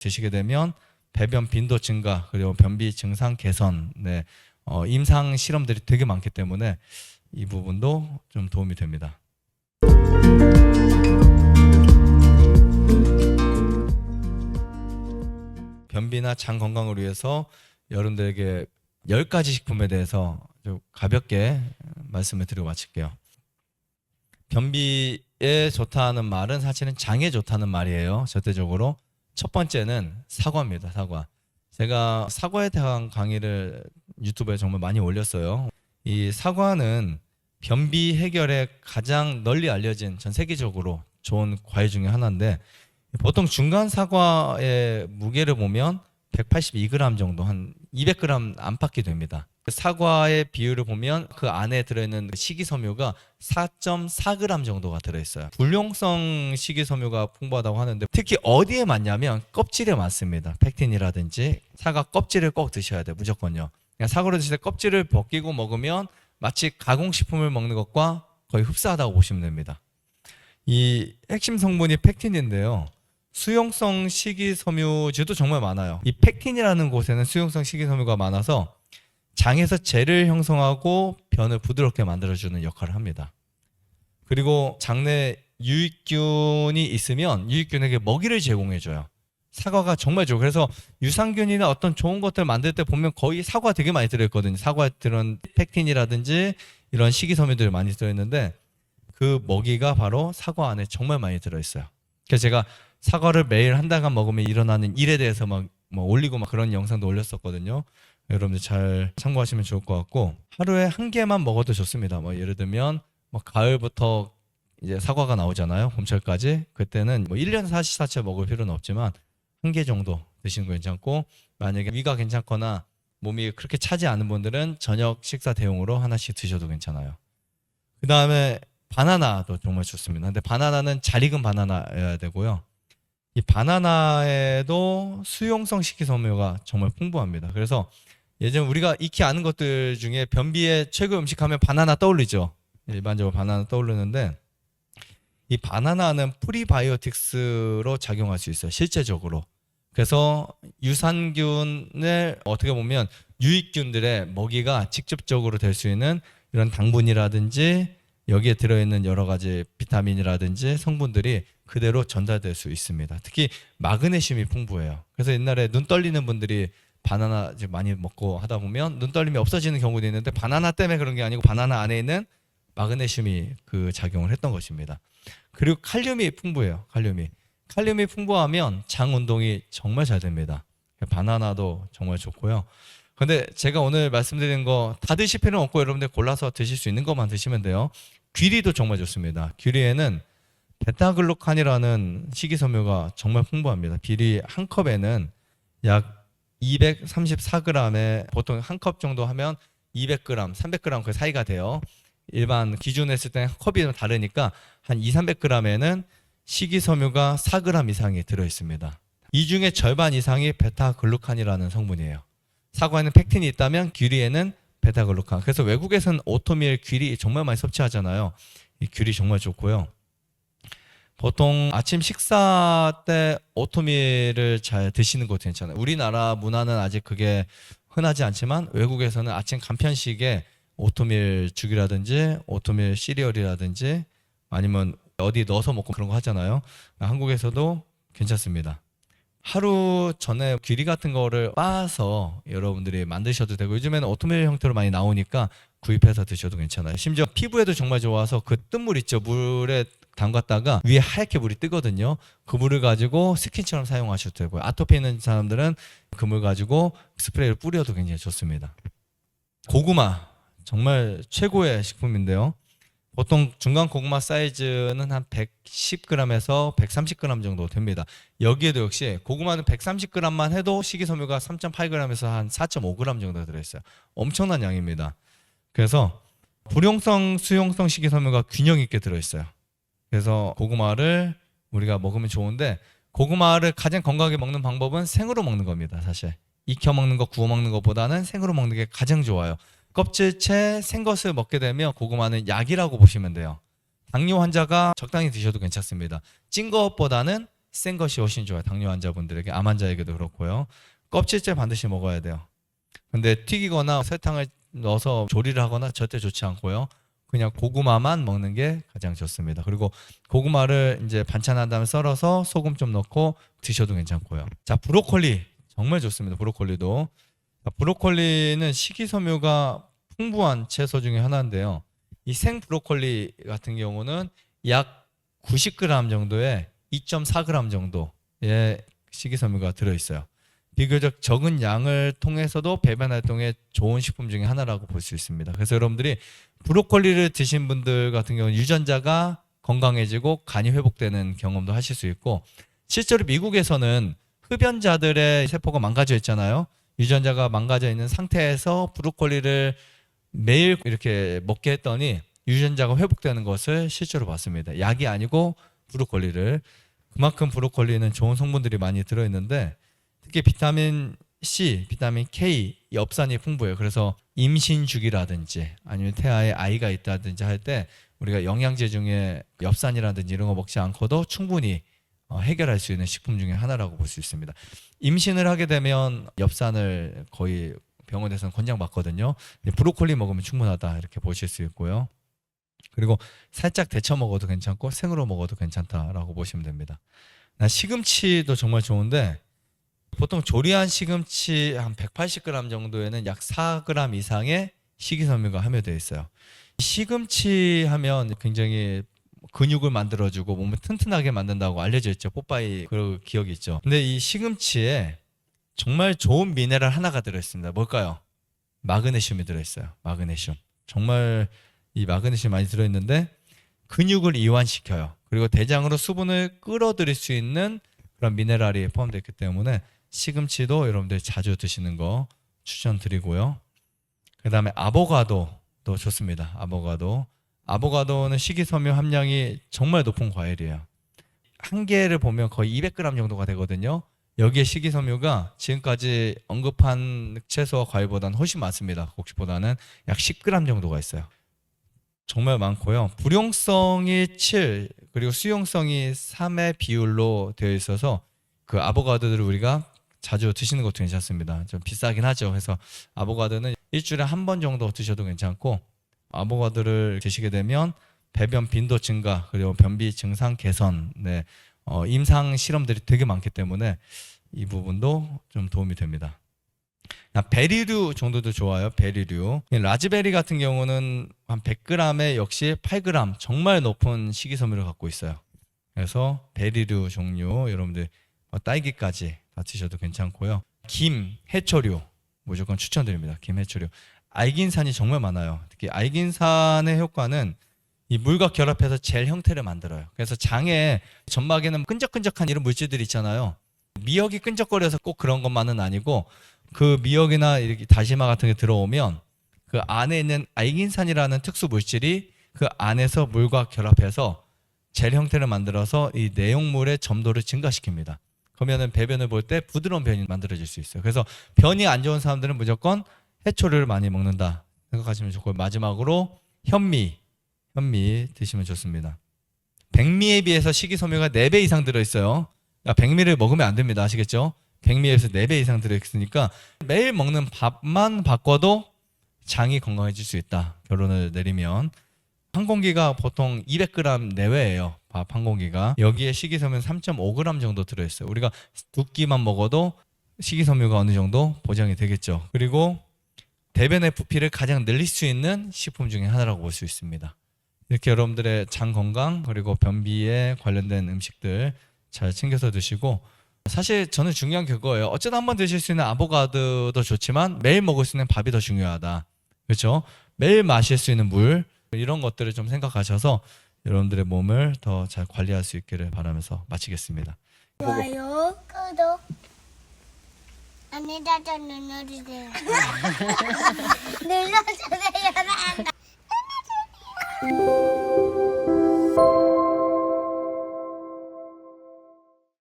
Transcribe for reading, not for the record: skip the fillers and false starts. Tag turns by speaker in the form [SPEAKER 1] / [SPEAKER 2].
[SPEAKER 1] 드시게 되면 배변 빈도 증가 그리고 변비 증상 개선, 임상 실험들이 되게 많기 때문에 이 부분도 좀 도움이 됩니다. 변비나 장 건강을 위해서 여러분들에게 10가지 식품에 대해서 좀 가볍게 말씀을 드리고 마칠게요. 변비에 좋다는 말은 사실은 장에 좋다는 말이에요. 절대적으로. 첫 번째는 사과입니다. 사과. 제가 사과에 대한 강의를 유튜브에 정말 많이 올렸어요. 이 사과는 변비 해결에 가장 널리 알려진 전 세계적으로 좋은 과일 중에 하나인데, 보통 중간 사과의 무게를 보면 182g 정도, 한 200g 안팎이 됩니다. 사과의 비율을 보면 그 안에 들어있는 식이섬유가 4.4g 정도가 들어있어요. 불용성 식이섬유가 풍부하다고 하는데 특히 어디에 많냐면 껍질에 많습니다. 펙틴이라든지. 사과 껍질을 꼭 드셔야 돼요. 무조건요. 그냥 사과를 드실 때 껍질을 벗기고 먹으면 마치 가공식품을 먹는 것과 거의 흡사하다고 보시면 됩니다. 이 핵심 성분이 펙틴인데요. 수용성 식이섬유주도 정말 많아요. 이 펙틴이라는 곳에는 수용성 식이섬유가 많아서 장에서 젤을 형성하고 변을 부드럽게 만들어주는 역할을 합니다. 그리고 장내 유익균이 있으면 유익균에게 먹이를 제공해줘요. 사과가 정말 좋아요. 그래서 유산균이나 어떤 좋은 것들 만들 때 보면 거의 사과 되게 많이 들어있거든요. 사과에 들은 펙틴이라든지 이런 식이섬유들이 많이 들어있는데 그 먹이가 바로 사과 안에 정말 많이 들어있어요. 그래서 제가 사과를 매일 한 달간 먹으면 일어나는 일에 대해서 막 올리고 그런 영상도 올렸었거든요. 여러분들 잘 참고하시면 좋을 것 같고, 하루에 한 개만 먹어도 좋습니다. 예를 들면 가을부터 이제 사과가 나오잖아요. 봄철까지. 그때는 1년 사시사철 먹을 필요는 없지만 한 개 정도 드시는 거 괜찮고, 만약에 위가 괜찮거나 몸이 그렇게 차지 않은 분들은 저녁 식사 대용으로 하나씩 드셔도 괜찮아요. 그 다음에 바나나도 정말 좋습니다. 근데 바나나는 잘 익은 바나나여야 되고요. 이 바나나에도 수용성 식이섬유가 정말 풍부합니다. 그래서 예전 우리가 익히 아는 것들 중에 변비의 최고 음식 하면 바나나 떠올리죠. 일반적으로 바나나 떠오르는데 이 바나나는 프리바이오틱스로 작용할 수 있어요. 실제적으로. 그래서 유산균을 어떻게 보면 유익균들의 먹이가 직접적으로 될 수 있는 이런 당분이라든지 여기에 들어있는 여러 가지 비타민이라든지 성분들이 그대로 전달될 수 있습니다. 특히 마그네슘이 풍부해요. 그래서 옛날에 눈 떨리는 분들이 바나나 많이 먹고 하다 보면 눈 떨림이 없어지는 경우도 있는데 바나나 때문에 그런 게 아니고 바나나 안에 있는 마그네슘이 그 작용을 했던 것입니다. 그리고 칼륨이 풍부해요. 칼륨이 풍부하면 장 운동이 정말 잘 됩니다. 바나나도 정말 좋고요. 근데 제가 오늘 말씀드린 거 다 드실 필요는 없고 여러분들 골라서 드실 수 있는 것만 드시면 돼요. 귀리도 정말 좋습니다. 귀리에는 베타글루칸이라는 식이섬유가 정말 풍부합니다. 귀리 한 컵에는 약 234g에 보통 한 컵 정도 하면 200g, 300g 그 사이가 돼요. 일반 기준 했을 때 컵이 다르니까 한 200~300g에는 식이섬유가 4g 이상이 들어있습니다. 이 중에 절반 이상이 베타글루칸이라는 성분이에요. 사과에는 펙틴이 있다면 귀리에는 베타글루칸. 그래서 외국에서는 오토밀, 귀리 정말 많이 섭취하잖아요. 이 귀리 정말 좋고요. 보통 아침 식사 때 오토밀을 잘 드시는 것도 괜찮아요. 우리나라 문화는 아직 그게 흔하지 않지만 외국에서는 아침 간편식에 오토밀 죽이라든지 오토밀 시리얼이라든지 아니면 어디 넣어서 먹고 그런 거 하잖아요. 한국에서도 괜찮습니다. 하루 전에 귀리 같은 거를 빻아서 여러분들이 만드셔도 되고 요즘에는 오토밀 형태로 많이 나오니까 구입해서 드셔도 괜찮아요. 심지어 피부에도 정말 좋아서 그 뜬 물 있죠. 물에 담갔다가 위에 하얗게 물이 뜨거든요. 그 물을 가지고 스킨처럼 사용하셔도 되고요. 아토피 있는 사람들은 그 물 가지고 스프레이를 뿌려도 굉장히 좋습니다. 고구마 정말 최고의 식품인데요. 보통 중간 고구마 사이즈는 한 110g에서 130g 정도 됩니다. 여기에도 역시 고구마는 130g만 해도 식이섬유가 3.8g에서 한 4.5g 정도 들어있어요. 엄청난 양입니다. 그래서 불용성, 수용성 식이섬유가 균형 있게 들어있어요. 그래서 고구마를 우리가 먹으면 좋은데 고구마를 가장 건강하게 먹는 방법은 생으로 먹는 겁니다. 사실 익혀 먹는 거, 구워 먹는 것보다는 생으로 먹는 게 가장 좋아요. 껍질째 생것을 먹게 되면 고구마는 약이라고 보시면 돼요. 당뇨 환자가 적당히 드셔도 괜찮습니다. 찐 것보다는 센 것이 훨씬 좋아요. 당뇨 환자분들에게, 암 환자에게도 그렇고요. 껍질째 반드시 먹어야 돼요. 근데 튀기거나 설탕을 넣어서 조리를 하거나 절대 좋지 않고요. 그냥 고구마만 먹는 게 가장 좋습니다. 그리고 고구마를 이제 반찬한 다음에 썰어서 소금 좀 넣고 드셔도 괜찮고요. 자, 브로콜리 정말 좋습니다. 브로콜리도. 자, 브로콜리는 식이섬유가 풍부한 채소 중에 하나인데요. 이 생 브로콜리 같은 경우는 약 90g 정도에 2.4g 정도의 식이섬유가 들어있어요. 비교적 적은 양을 통해서도 배변 활동에 좋은 식품 중에 하나라고 볼 수 있습니다. 그래서 여러분들이 브로콜리를 드신 분들 같은 경우는 유전자가 건강해지고 간이 회복되는 경험도 하실 수 있고, 실제로 미국에서는 흡연자들의 세포가 망가져 있잖아요. 유전자가 망가져 있는 상태에서 브로콜리를 매일 이렇게 먹게 했더니 유전자가 회복되는 것을 실제로 봤습니다. 약이 아니고 브로콜리를. 그만큼 브로콜리는 좋은 성분들이 많이 들어있는데, 특히 비타민 C, 비타민 K, 엽산이 풍부해요. 그래서 임신 주기라든지 아니면 태아에 아이가 있다든지 할 때 우리가 영양제 중에 엽산이라든지 이런 거 먹지 않고도 충분히 해결할 수 있는 식품 중에 하나라고 볼 수 있습니다. 임신을 하게 되면 엽산을 거의 병원에서는 권장받거든요. 브로콜리 먹으면 충분하다 이렇게 보실 수 있고요. 그리고 살짝 데쳐 먹어도 괜찮고 생으로 먹어도 괜찮다라고 보시면 됩니다. 시금치도 정말 좋은데, 보통 조리한 시금치 한 180g 정도에는 약 4g 이상의 식이섬유가 함유되어 있어요. 시금치 하면 굉장히 근육을 만들어주고 몸을 튼튼하게 만든다고 알려져 있죠. 뽀빠이 그 기억이 있죠. 근데 이 시금치에 정말 좋은 미네랄 하나가 들어있습니다. 뭘까요? 마그네슘이 들어있어요. 마그네슘. 정말 이 마그네슘이 많이 들어있는데 근육을 이완시켜요. 그리고 대장으로 수분을 끌어들일 수 있는 그런 미네랄이 포함되어 있기 때문에 시금치도 여러분들 자주 드시는 거 추천드리고요. 그 다음에 아보가도도 좋습니다. 아보가도는 식이섬유 함량이 정말 높은 과일이에요. 한 개를 보면 거의 200g 정도가 되거든요. 여기에 식이섬유가 지금까지 언급한 채소와 과일보다는 훨씬 많습니다. 곡식보다는 약 10g 정도가 있어요. 정말 많고요. 불용성이 7 그리고 수용성이 3의 비율로 되어 있어서 그 아보가도를 우리가 자주 드시는 것도 괜찮습니다. 좀 비싸긴 하죠. 그래서 아보가도는 일주일에 한 번 정도 드셔도 괜찮고, 아보가도를 드시게 되면 배변 빈도 증가 그리고 변비 증상 개선, 임상 실험들이 되게 많기 때문에 이 부분도 좀 도움이 됩니다. 베리류 정도도 좋아요. 베리류. 라즈베리 같은 경우는 한 100g에 역시 8g 정말 높은 식이섬유를 갖고 있어요. 그래서 베리류 종류 여러분들 딸기까지 다 드셔도 괜찮고요. 김, 해초류 무조건 추천드립니다. 김, 해초류. 알긴산이 정말 많아요. 특히 알긴산의 효과는 이 물과 결합해서 젤 형태를 만들어요. 그래서 장에, 점막에는 끈적끈적한 이런 물질들이 있잖아요. 미역이 끈적거려서 꼭 그런 것만은 아니고, 그 미역이나 이렇게 다시마 같은 게 들어오면 그 안에 있는 알긴산이라는 특수 물질이 그 안에서 물과 결합해서 젤 형태를 만들어서 이 내용물의 점도를 증가시킵니다. 그러면은 배변을 볼 때 부드러운 변이 만들어질 수 있어요. 그래서 변이 안 좋은 사람들은 무조건 해초류를 많이 먹는다 생각하시면 좋고, 마지막으로 현미 드시면 좋습니다. 백미에 비해서 식이섬유가 4배 이상 들어있어요. 백미를 먹으면 안 됩니다. 아시겠죠? 백미에 비해서 4배 이상 들어있으니까 매일 먹는 밥만 바꿔도 장이 건강해질 수 있다. 결론을 내리면 한 공기가 보통 200g 내외예요. 밥 한 공기가. 여기에 식이섬유는 3.5g 정도 들어있어요. 우리가 2끼만 먹어도 식이섬유가 어느 정도 보장이 되겠죠. 그리고 대변의 부피를 가장 늘릴 수 있는 식품 중에 하나라고 볼 수 있습니다. 이렇게 여러분들의 장 건강 그리고 변비에 관련된 음식들 잘 챙겨서 드시고, 사실 저는 중요한 게 그거예요. 어쩌다 한번 드실 수 있는 아보가도도 좋지만 매일 먹을 수 있는 밥이 더 중요하다. 그렇죠? 매일 마실 수 있는 물, 이런 것들을 좀 생각하셔서 여러분들의 몸을 더 잘 관리할 수 있기를 바라면서 마치겠습니다.
[SPEAKER 2] 좋아요, 구독, 안에다가 눌러주세요. 눌러주세요. 눌러주세요.